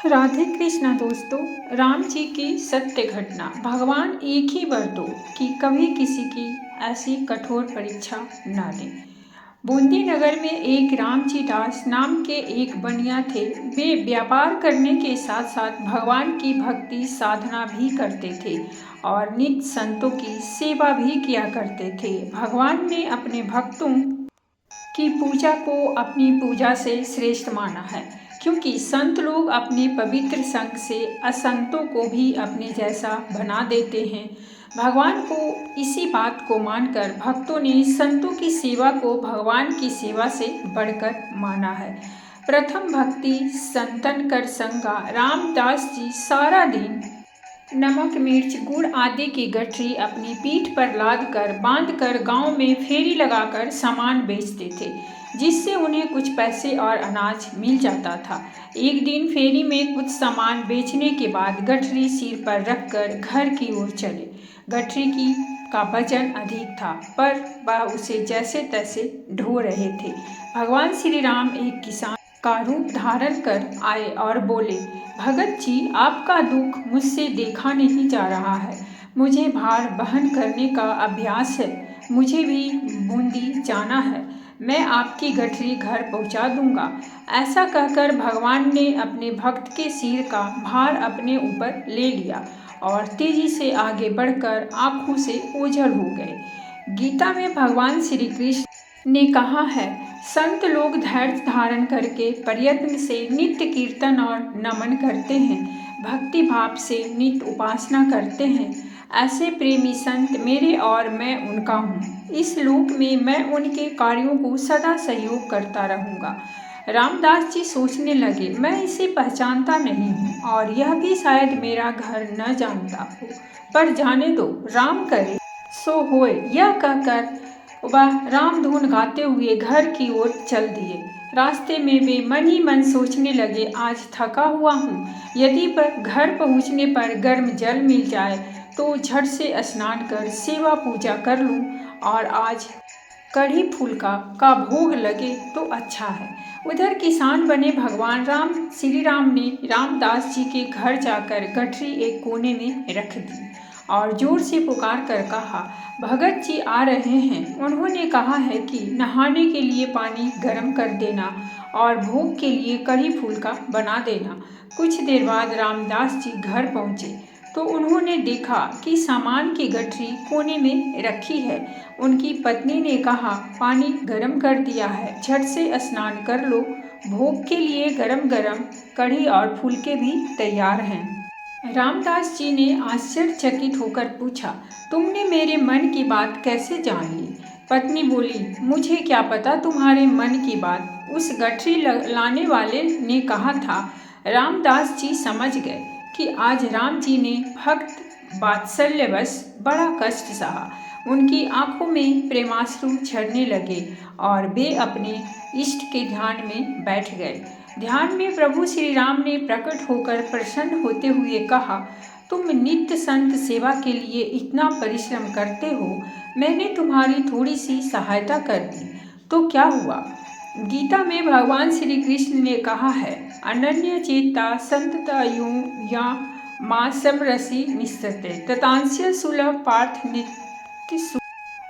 राधे कृष्णा दोस्तों। राम जी की सत्य घटना। भगवान एक ही वर दो कि कभी किसी की ऐसी कठोर परीक्षा ना दें। बूंदी नगर में एक रामजी दास नाम के एक बनिया थे। वे व्यापार करने के साथ साथ भगवान की भक्ति साधना भी करते थे और नित्य संतों की सेवा भी किया करते थे। भगवान ने अपने भक्तों की पूजा को अपनी पूजा से श्रेष्ठ माना है, क्योंकि संत लोग अपने पवित्र संग से असंतों को भी अपने जैसा बना देते हैं। भगवान को इसी बात को मानकर भक्तों ने संतों की सेवा को भगवान की सेवा से बढ़कर माना है। प्रथम भक्ति संतन कर संगा। रामदास जी सारा दिन नमक मिर्च गुड़ आदि की गठरी अपनी पीठ पर लाद कर बांध कर गाँव में फेरी लगाकर सामान बेचते थे, जिससे उन्हें कुछ पैसे और अनाज मिल जाता था। एक दिन फेरी में कुछ सामान बेचने के बाद गठरी सिर पर रखकर घर की ओर चले। गठरी की का वजन अधिक था, पर वह उसे जैसे तैसे ढो रहे थे। भगवान श्री राम एक किसान का रूप धारण कर आए और बोले, भगत जी, आपका दुख मुझसे देखा नहीं जा रहा है। मुझे भार वहन करने का अभ्यास है। मुझे भी बूंदी जाना है। मैं आपकी गठरी घर पहुंचा दूंगा। ऐसा कहकर भगवान ने अपने भक्त के सिर का भार अपने ऊपर ले लिया और तेजी से आगे बढ़कर आंखों से ओझल हो गए। गीता में भगवान श्री कृष्ण ने कहा है, संत लोग धैर्य धारण करके प्रयत्न से नित्य कीर्तन और नमन करते हैं, भक्ति भाव से नित्य उपासना करते हैं। ऐसे प्रेमी संत मेरे और मैं उनका हूँ। इस लोक में मैं उनके कार्यों को सदा सहयोग करता रहूँगा। रामदास जी सोचने लगे, मैं इसे पहचानता नहीं हूँ और यह भी शायद मेरा घर न जानता हो, पर जाने दो, राम करे सो होए। यह कहकर वह राम धुन गाते हुए घर की ओर चल दिए। रास्ते में वे मन ही मन सोचने लगे, आज थका हुआ हूँ। यदि पर घर पहुँचने पर गर्म जल मिल जाए तो झट से स्नान कर सेवा पूजा कर लूँ, और आज कढ़ी फूल का भोग लगे तो अच्छा है। उधर किसान बने भगवान श्री राम ने रामदास जी के घर जाकर गठरी एक कोने में रख दी और जोर से पुकार कर कहा, भगत जी आ रहे हैं। उन्होंने कहा है कि नहाने के लिए पानी गर्म कर देना और भोग के लिए कढ़ी फूल का बना देना। कुछ देर बाद रामदास जी घर पहुँचे तो उन्होंने देखा कि सामान की गठरी कोने में रखी है। उनकी पत्नी ने कहा, पानी गर्म कर दिया है, झट से स्नान कर लो। भोग के लिए गरम गरम कढ़ी और फुलके भी तैयार हैं। रामदास जी ने आश्चर्यचकित होकर पूछा, तुमने मेरे मन की बात कैसे जान ली? पत्नी बोली, मुझे क्या पता तुम्हारे मन की बात, उस गठरी लाने वाले ने कहा था। रामदास जी समझ गए कि आज राम जी ने भक्त वात्सल्यवश बड़ा कष्ट सहा। उनकी आंखों में प्रेमाश्रु झरने लगे और वे अपने इष्ट के ध्यान में बैठ गए। ध्यान में प्रभु श्री राम ने प्रकट होकर प्रसन्न होते हुए कहा, तुम नित्य संत सेवा के लिए इतना परिश्रम करते हो, मैंने तुम्हारी थोड़ी सी सहायता कर दी तो क्या हुआ? गीता में भगवान श्री कृष्ण ने कहा है, अनन्य चेता संतता यूं या माँ सब रसी निस्तते ततांस्य सुलभ पार्थ नित्य।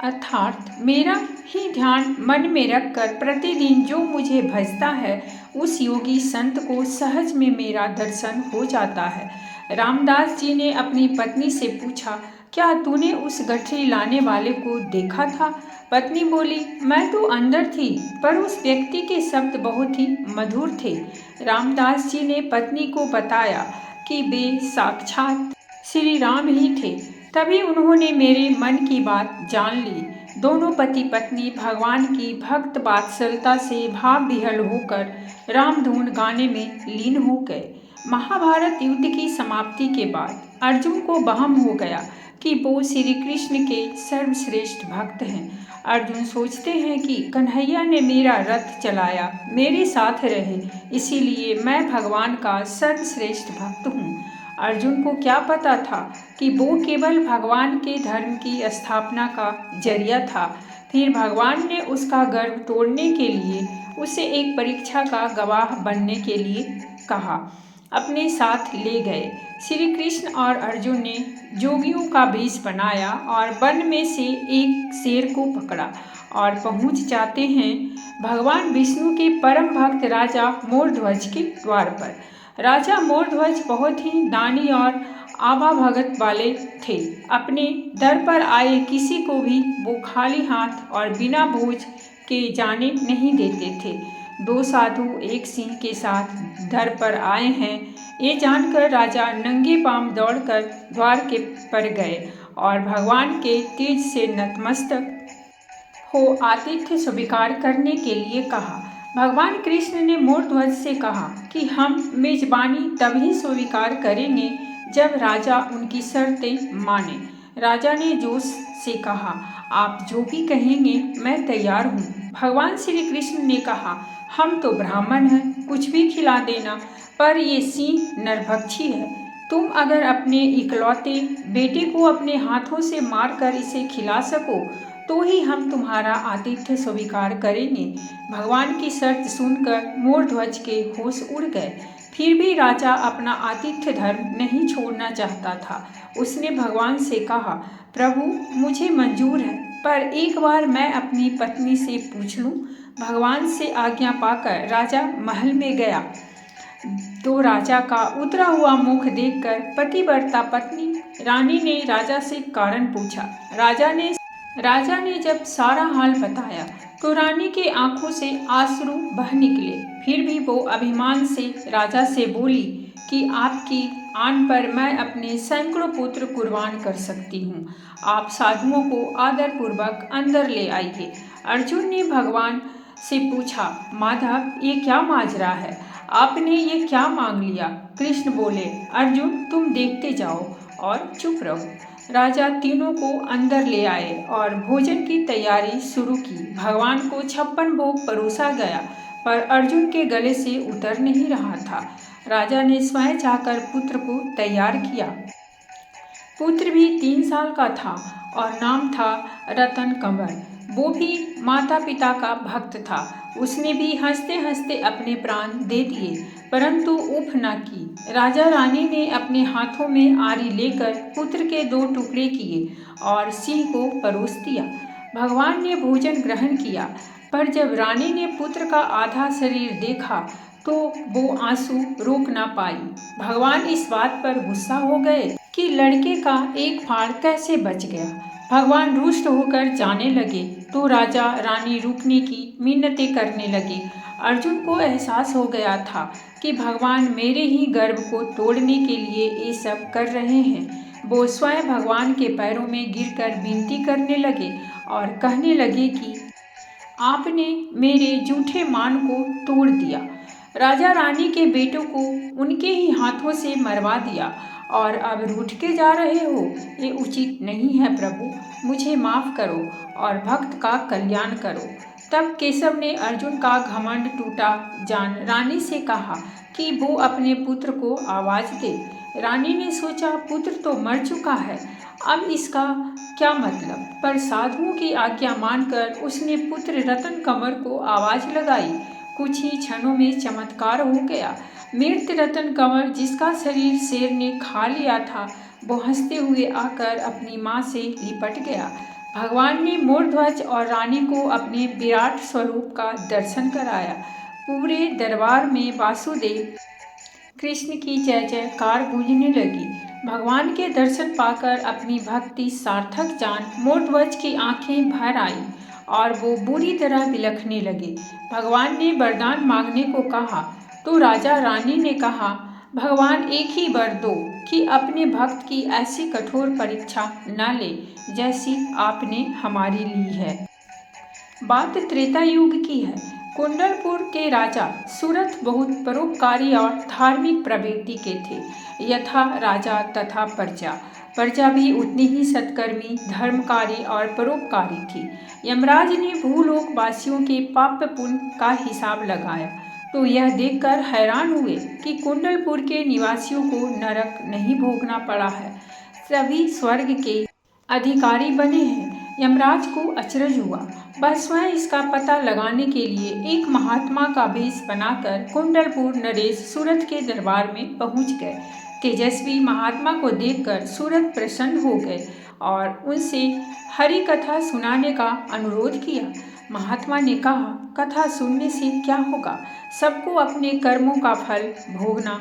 अर्थात मेरा ही ध्यान मन में रखकर प्रतिदिन जो मुझे भजता है, उस योगी संत को सहज में मेरा दर्शन हो जाता है। रामदास जी ने अपनी पत्नी से पूछा, क्या तूने उस गठरी लाने वाले को देखा था? पत्नी बोली, मैं तो अंदर थी, पर उस व्यक्ति के शब्द बहुत ही मधुर थे। रामदास जी ने पत्नी को बताया कि वे साक्षात श्री राम ही थे। तभी उन्होंने मेरे मन की बात जान ली। दोनों पति पत्नी भगवान की भक्त वात्सलता से भाव विह्वल होकर रामधुन गाने में लीन हो गए। महाभारत युद्ध की समाप्ति के बाद अर्जुन को वहम हो गया कि वो श्री कृष्ण के सर्वश्रेष्ठ भक्त हैं। अर्जुन सोचते हैं कि कन्हैया ने मेरा रथ चलाया, मेरे साथ रहे, इसीलिए मैं भगवान का सर्वश्रेष्ठ भक्त हूँ। अर्जुन को क्या पता था कि वो केवल भगवान के धर्म की स्थापना का जरिया था। फिर भगवान ने उसका गर्व तोड़ने के लिए उसे एक परीक्षा का गवाह बनने के लिए कहा। अपने साथ ले गए। श्री कृष्ण और अर्जुन ने जोगियों का वेश बनाया और वन में से एक शेर को पकड़ा और पहुंच जाते हैं भगवान विष्णु के परम भक्त राजा मोरध्वज के द्वार पर। राजा मोरध्वज बहुत ही दानी और आभा भगत वाले थे। अपने दर पर आए किसी को भी वो खाली हाथ और बिना भोज के जाने नहीं देते थे। दो साधु एक सिंह के साथ दर पर आए हैं, ये जानकर राजा नंगे पांव दौड़कर द्वार के पर गए और भगवान के तेज से नतमस्तक हो आतिथ्य स्वीकार करने के लिए कहा। भगवान कृष्ण ने मोरध्वज से कहा कि हम मेजबानी तभी स्वीकार करेंगे जब राजा उनकी शर्तें माने। राजा ने जोश से कहा, आप जो भी कहेंगे मैं तैयार हूँ। भगवान श्री कृष्ण ने कहा, हम तो ब्राह्मण हैं, कुछ भी खिला देना, पर ये सिंह नरभक्षी है। तुम अगर अपने इकलौते बेटे को अपने हाथों से मारकर इसे खिला सको तो ही हम तुम्हारा आतिथ्य स्वीकार करेंगे। भगवान की शर्त सुनकर मोरध्वज के होश उड़ गए। फिर भी राजा अपना आतिथ्य धर्म नहीं छोड़ना चाहता था। उसने भगवान से कहा, प्रभु मुझे मंजूर है, पर एक बार मैं अपनी पत्नी से पूछ लूं। भगवान से आज्ञा पाकर राजा महल में गया तो राजा का उतरा हुआ मुख देखकर पतिव्रता पत्नी रानी ने राजा से कारण पूछा। राजा ने जब सारा हाल बताया तो रानी के आंखों से आंसू बह निकले। फिर भी वो अभिमान से राजा से बोली कि आपकी आन पर मैं अपने सैकड़ों पुत्र कुर्बान कर सकती हूँ। आप साधुओं को आदरपूर्वक अंदर ले आइए। अर्जुन ने भगवान से पूछा, माधव ये क्या माजरा है, आपने ये क्या मांग लिया? कृष्ण बोले, अर्जुन तुम देखते जाओ और चुप रहो। राजा तीनों को अंदर ले आए और भोजन की तैयारी शुरू की। भगवान को 56 भोग परोसा गया, पर अर्जुन के गले से उतर नहीं रहा था। राजा ने स्वयं जाकर पुत्र को तैयार किया। पुत्र भी 3 साल का था और नाम था रतन कंवर। वो भी माता पिता का भक्त था। उसने भी हंसते हंसते अपने प्राण दे दिए, परंतु उफ न की। राजा रानी ने अपने हाथों में आरी लेकर पुत्र के 2 टुकड़े किए और सिंह को परोस दिया। भगवान ने भोजन ग्रहण किया, पर जब रानी ने पुत्र का आधा शरीर देखा तो वो आंसू रोक ना पाई। भगवान इस बात पर गुस्सा हो गए कि लड़के का एक फाड़ कैसे बच गया। भगवान रुष्ट होकर जाने लगे तो राजा रानी रुकने की मिन्नतें करने लगे। अर्जुन को एहसास हो गया था कि भगवान मेरे ही गर्भ को तोड़ने के लिए ये सब कर रहे हैं। वो स्वयं भगवान के पैरों में गिरकर विनती करने लगे और कहने लगे कि आपने मेरे झूठे मान को तोड़ दिया, राजा रानी के बेटों को उनके ही हाथों से मरवा दिया और अब रूठ के जा रहे हो, ये उचित नहीं है। प्रभु मुझे माफ़ करो और भक्त का कल्याण करो। तब केशव ने अर्जुन का घमंड टूटा जान रानी से कहा कि वो अपने पुत्र को आवाज़ दे। रानी ने सोचा पुत्र तो मर चुका है, अब इसका क्या मतलब, पर साधुओं की आज्ञा मानकर उसने पुत्र रतन कंवर को आवाज़ लगाई। कुछ ही क्षणों में चमत्कार हो गया। मृत रतन कंवर जिसका शरीर शेर ने खा लिया था, वो हंसते हुए आकर अपनी माँ से लिपट गया। भगवान ने मोरध्वज और रानी को अपने विराट स्वरूप का दर्शन कराया। पूरे दरबार में वासुदेव कृष्ण की जय जयकार गूंजने लगी। भगवान के दर्शन पाकर अपनी भक्ति सार्थक जान मोरध्वज की आंखें भर आईं और वो बुरी तरह बिलखने लगे। भगवान ने वरदान मांगने को कहा तो राजा रानी ने कहा, भगवान एक ही वर दो कि अपने भक्त की ऐसी कठोर परीक्षा न ले जैसी आपने हमारी ली है। बात त्रेता युग की है। कुंडलपुर के राजा सूरथ बहुत परोपकारी और धार्मिक प्रवृत्ति के थे। यथा राजा तथा प्रजा भी उतनी ही सत्कर्मी, धर्मकारी और परोपकारी थी। यमराज ने भूलोक वासियों के पाप पुण्य का हिसाब लगाया तो यह देखकर हैरान हुए कि कुंडलपुर के निवासियों को नरक नहीं भोगना पड़ा है, सभी स्वर्ग के अधिकारी बने हैं। यमराज को अचरज हुआ वह स्वयं इसका पता लगाने के लिए एक महात्मा का भेष बनाकर कुंडलपुर नरेश सूरत के दरबार में पहुंच गए। तेजस्वी महात्मा को देखकर सूरत प्रसन्न हो गए और उनसे हरि कथा सुनाने का अनुरोध किया। महात्मा ने कहा, कथा सुनने से क्या होगा, सबको अपने कर्मों का फल भोगना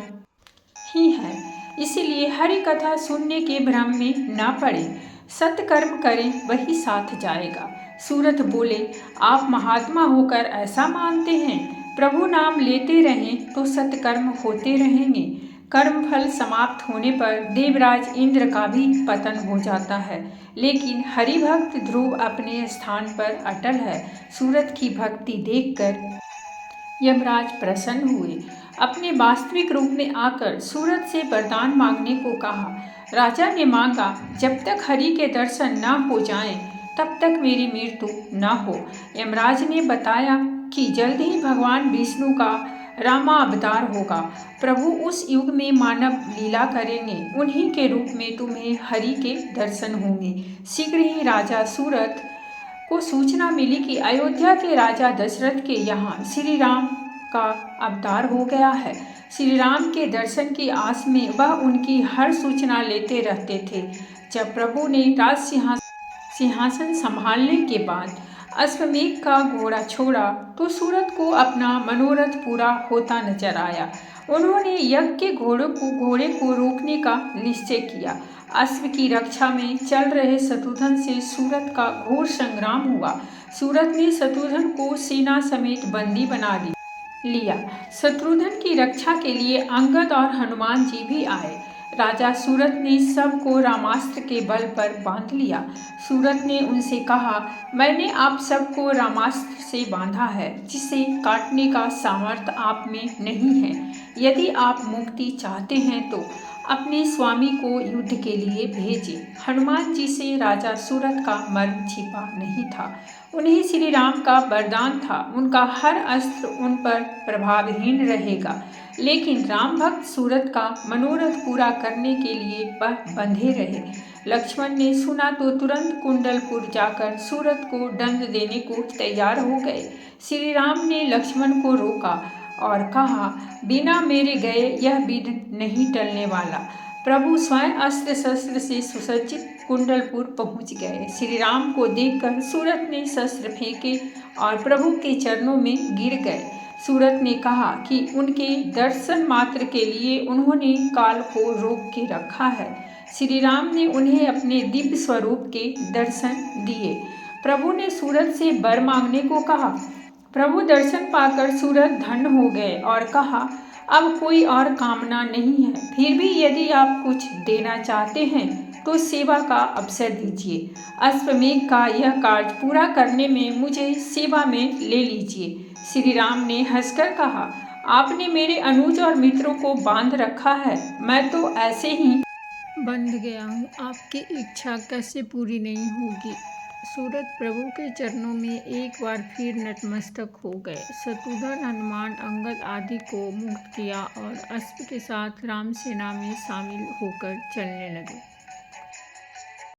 ही है, इसीलिए हरि कथा सुनने के भ्रम में न पड़े, सत्कर्म करें वही साथ जाएगा। सूरत बोले, आप महात्मा होकर ऐसा मानते हैं, प्रभु नाम लेते रहें तो सत्कर्म होते रहेंगे। कर्म फल समाप्त होने पर देवराज इंद्र का भी पतन हो जाता है, लेकिन हरिभक्त ध्रुव अपने स्थान पर अटल है। सूरत की भक्ति देखकर यमराज प्रसन्न हुए, अपने वास्तविक रूप में आकर सूरत से वरदान मांगने को कहा। राजा ने मांगा, जब तक हरि के दर्शन न हो जाएं, तब तक मेरी मृत्यु न हो। यमराज ने बताया कि जल्द ही भगवान विष्णु का रामावतार होगा। प्रभु उस युग में मानव लीला करेंगे, उन्हीं के रूप में तुम्हें हरि के दर्शन होंगे। शीघ्र ही राजा सूरत को सूचना मिली कि अयोध्या के राजा दशरथ के यहाँ श्री राम का अवतार हो गया है। श्री राम के दर्शन की आस में वह उनकी हर सूचना लेते रहते थे। जब प्रभु ने राज सिंहासन संभालने के बाद अश्वमेघ का घोड़ा छोड़ा तो सूरत को अपना मनोरथ पूरा होता नजर आया। उन्होंने यज्ञ के घोड़े को रोकने का निश्चय किया। अश्व की रक्षा में चल रहे शत्रुघ्न से सूरत का घोर संग्राम हुआ। सूरत ने शत्रुघ्न को सेना समेत बंदी बना लिया। शत्रुघ्न की रक्षा के लिए अंगद और हनुमान जी भी आए। राजा सूरत ने सबको रामास्त्र के बल पर बांध लिया। सूरत ने उनसे कहा, मैंने आप सबको रामास्त्र से बांधा है, जिसे काटने का सामर्थ्य आप में नहीं है। यदि आप मुक्ति चाहते हैं तो अपने स्वामी को युद्ध के लिए भेजें। हनुमान जी से राजा सूरत का मर्म छिपा नहीं था। उन्हें श्री राम का वरदान था, उनका हर अस्त्र उन पर प्रभावहीन रहेगा। लेकिन राम भक्त सूरत का मनोरथ पूरा करने के लिए वह बंधे रहे। लक्ष्मण ने सुना तो तुरंत कुंडलपुर जाकर सूरत को दंड देने को तैयार हो गए। श्री राम ने लक्ष्मण को रोका और कहा, बिना मेरे गए यह विध नहीं टलने वाला। प्रभु स्वयं अस्त्र शस्त्र से सुसज्जित कुंडलपुर पहुंच गए। श्री राम को देखकर सूरत ने शस्त्र फेंके और प्रभु के चरणों में गिर गए। सूरत ने कहा कि उनके दर्शन मात्र के लिए उन्होंने काल को रोक के रखा है। श्री राम ने उन्हें अपने दिव्य स्वरूप के दर्शन दिए। प्रभु ने सूरत से वर मांगने को कहा। प्रभु दर्शन पाकर सूरत धन्य हो गए और कहा, अब कोई और कामना नहीं है, फिर भी यदि आप कुछ देना चाहते हैं तो सेवा का अवसर दीजिए। अश्वमेघ का यह कार्य पूरा करने में मुझे सेवा में ले लीजिए। श्री राम ने हंसकर कहा, आपने मेरे अनुज और मित्रों को बांध रखा है, मैं तो ऐसे ही बंध गया हूँ, आपकी इच्छा कैसे पूरी नहीं होगी। सूरत प्रभु के चरणों में एक बार फिर नतमस्तक हो गए। शत्रुघ्न, हनुमान, अंगद आदि को मुक्त किया और अश्व के साथ राम सेना में शामिल होकर चलने लगे।